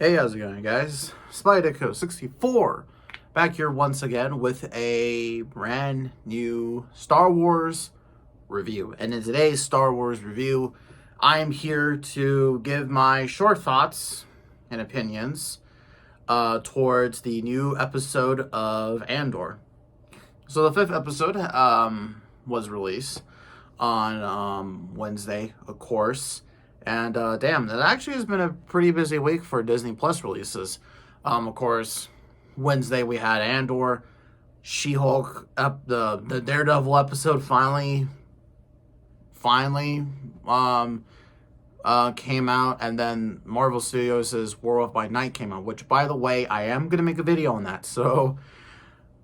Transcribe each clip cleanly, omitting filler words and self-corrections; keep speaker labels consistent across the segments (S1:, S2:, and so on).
S1: Hey, how's it going, guys? Spydeco64 back here once again with a brand new Star Wars review. And in today's Star Wars review, I'm here to give my short thoughts and opinions towards the new episode of Andor. So the fifth episode was released on Wednesday, of course. And damn, that actually has been a pretty busy week for Disney Plus releases. Of course, Wednesday we had Andor, She-Hulk, the Daredevil episode finally came out, and then Marvel Studios' Werewolf by Night came out. Which, by the way, I am gonna make a video on that. So,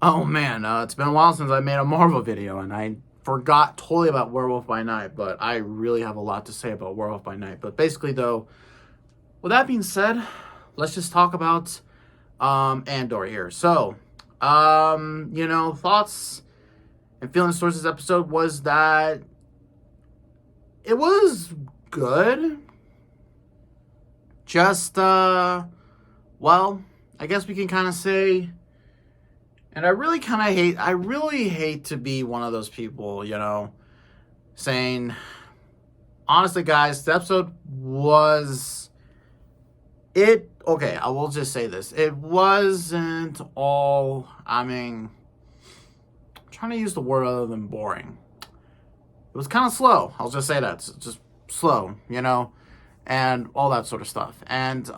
S1: oh man, it's been a while since I made a Marvel video, and I forgot totally about Werewolf by Night, but I really have a lot to say about Werewolf by Night. But basically, though, with that being said, let's just talk about Andor here. So, thoughts and feelings towards this episode was that it was good. Just, well, I guess we can kind of say. And I really hate to be one of those people, saying, honestly, guys, the episode was, okay, I will just say this. It wasn't all, I'm trying to use the word other than boring. It was kind of slow. I'll just say that. It's just slow, and all that sort of stuff. And,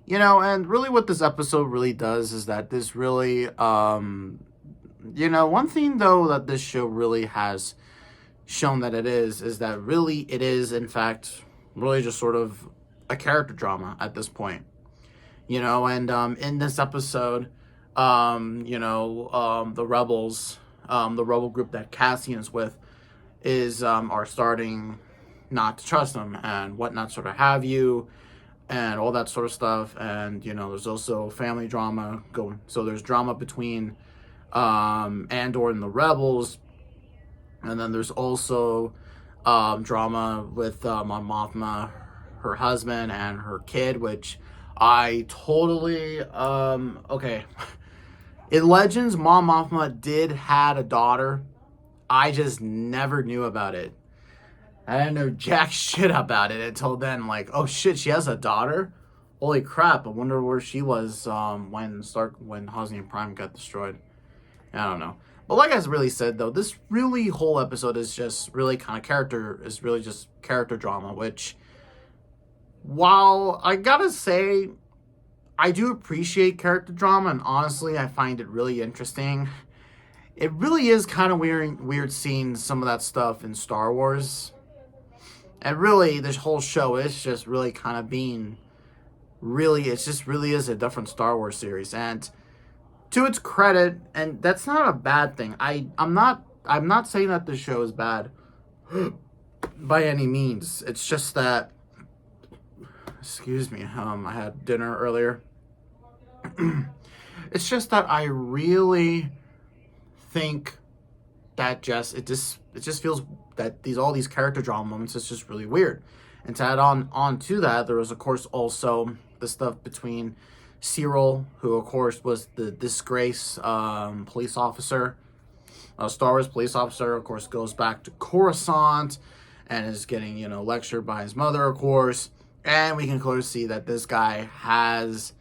S1: and really what this episode really does is that this really, one thing, though, that this show really has shown that it is that really it is, in fact, really just sort of a character drama at this point. And in this episode, the rebels, the rebel group that Cassian is with are starting not to trust him and whatnot, sort of have you, and all that sort of stuff. And there's also family drama going. So there's drama between Andor and the rebels, and then there's also drama with Mon Mothma, her husband, and her kid, which I totally okay. In Legends, Mon Mothma did had a daughter. I just never knew about it. I didn't know jack shit about it until then. Like, oh shit, she has a daughter? Holy crap, I wonder where she was when Hosnian Prime got destroyed. I don't know. But like I really said, though, this really whole episode is just really just character drama, which, while I gotta say, I do appreciate character drama, and honestly, I find it really interesting. It really is kind of weird seeing some of that stuff in Star Wars. And really, this whole show is just really kind of being, it just really is a different Star Wars series. And to its credit, and that's not a bad thing. I'm not saying that the show is bad by any means. It's just that, excuse me, I had dinner earlier. It's just that I really think that it just feels that all these character drama moments is just really weird. And to add on to that, there was, of course, also the stuff between Cyril, who of course was the disgraced police officer, Star Wars police officer, of course, goes back to Coruscant and is getting lectured by his mother, of course. And we can clearly see that this guy has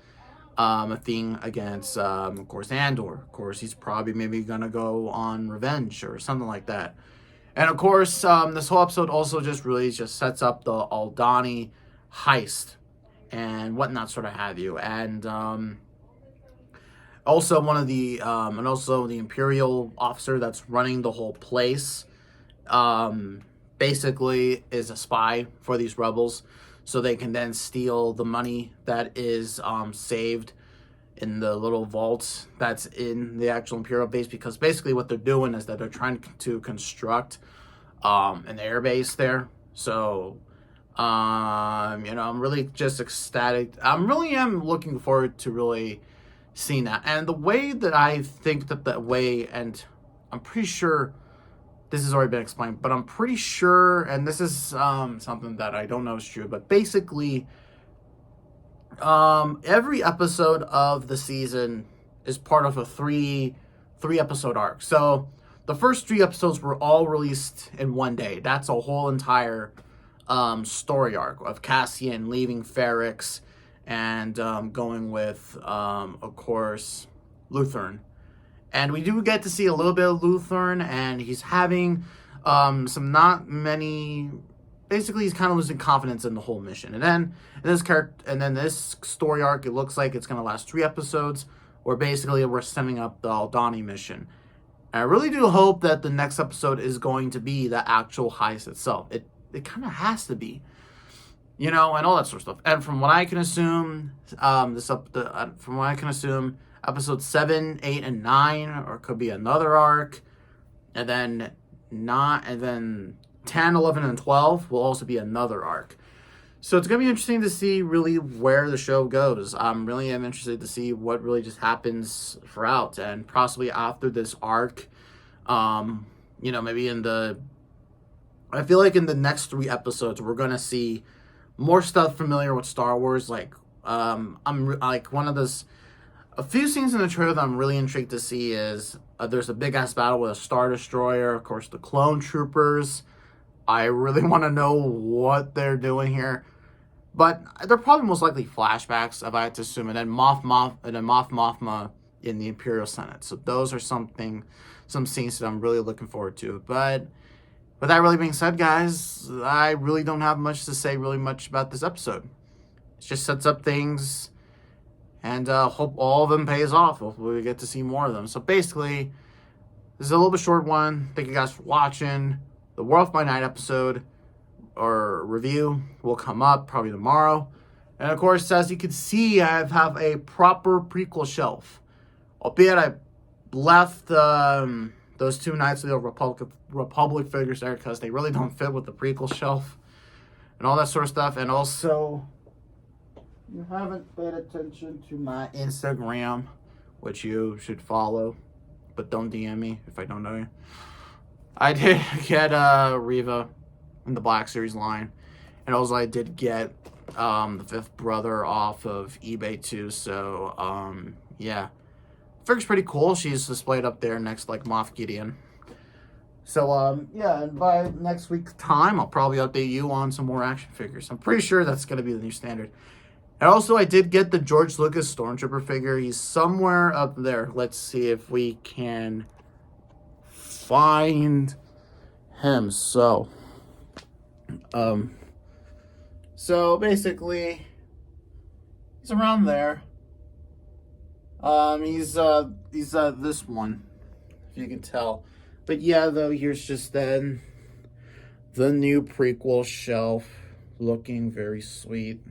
S1: a thing against, of course, Andor. Of course, he's probably maybe gonna go on revenge or something like that. And of course, this whole episode also just sets up the Aldhani heist and whatnot, sort of have you. And also the Imperial officer that's running the whole place, basically is a spy for these rebels, so they can then steal the money that is saved in the little vaults that's in the actual Imperial base. Because basically what they're doing is that they're trying to construct an air base there. So, I'm really just ecstatic. I really am looking forward to really seeing that. And the way that I think and I'm pretty sure this has already been explained, but I'm pretty sure, and this is something that I don't know is true, but basically Every episode of the season is part of a three episode arc. So the first 3 episodes were all released in one day. That's a whole entire story arc of Cassian leaving Ferrix and going with, of course, Luthern. And we do get to see a little bit of Luthern, and he's having some not many. Basically, he's kind of losing confidence in the whole mission. And then this story arc, it looks like it's going to last 3 episodes, where basically we're setting up the Aldani mission. And I really do hope that the next episode is going to be the actual heist itself. It kind of has to be, and all that sort of stuff. And from what I can assume, episode 7, 8, and 9, or it could be another arc, and then 10, 11, and 12 will also be another arc. So it's going to be interesting to see really where the show goes. I'm interested to see what really just happens throughout, and possibly after this arc, maybe I feel like in the next 3 episodes, we're going to see more stuff familiar with Star Wars. Like, a few scenes in the trailer that I'm really intrigued to see is there's a big ass battle with a Star Destroyer, of course, the clone troopers. I really want to know what they're doing here. But they're probably most likely flashbacks, if I had to assume. And then Moff Mothma in the Imperial Senate. So those are some scenes that I'm really looking forward to. But with that really being said, guys, I really don't have much to say about this episode. It just sets up things, and hope all of them pays off. Hopefully we get to see more of them. So basically, this is a little bit short one. Thank you guys for watching. The World by Night episode or review will come up probably tomorrow. And of course, as you can see, I have a proper prequel shelf. Albeit I left those 2 Knights of the Republic figures there because they really don't fit with the prequel shelf and all that sort of stuff. And also, you haven't paid attention to my Instagram, which you should follow, but don't DM me if I don't know you. I did get Reva in the Black Series line, and also I did get the 5th brother off of eBay too. So yeah, figure's pretty cool. She's displayed up there next to like Moff Gideon. So yeah, and by next week's time, I'll probably update you on some more action figures. I'm pretty sure that's gonna be the new standard. And also, I did get the George Lucas Stormtrooper figure. He's somewhere up there. Let's see if we can find him. So basically, he's around there. He's this one, if you can tell. But yeah, though, here's just then the new prequel shelf, looking very sweet.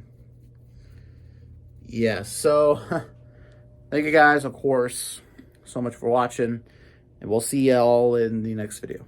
S1: Yeah, so thank you guys, of course, so much for watching, and we'll see you all in the next video.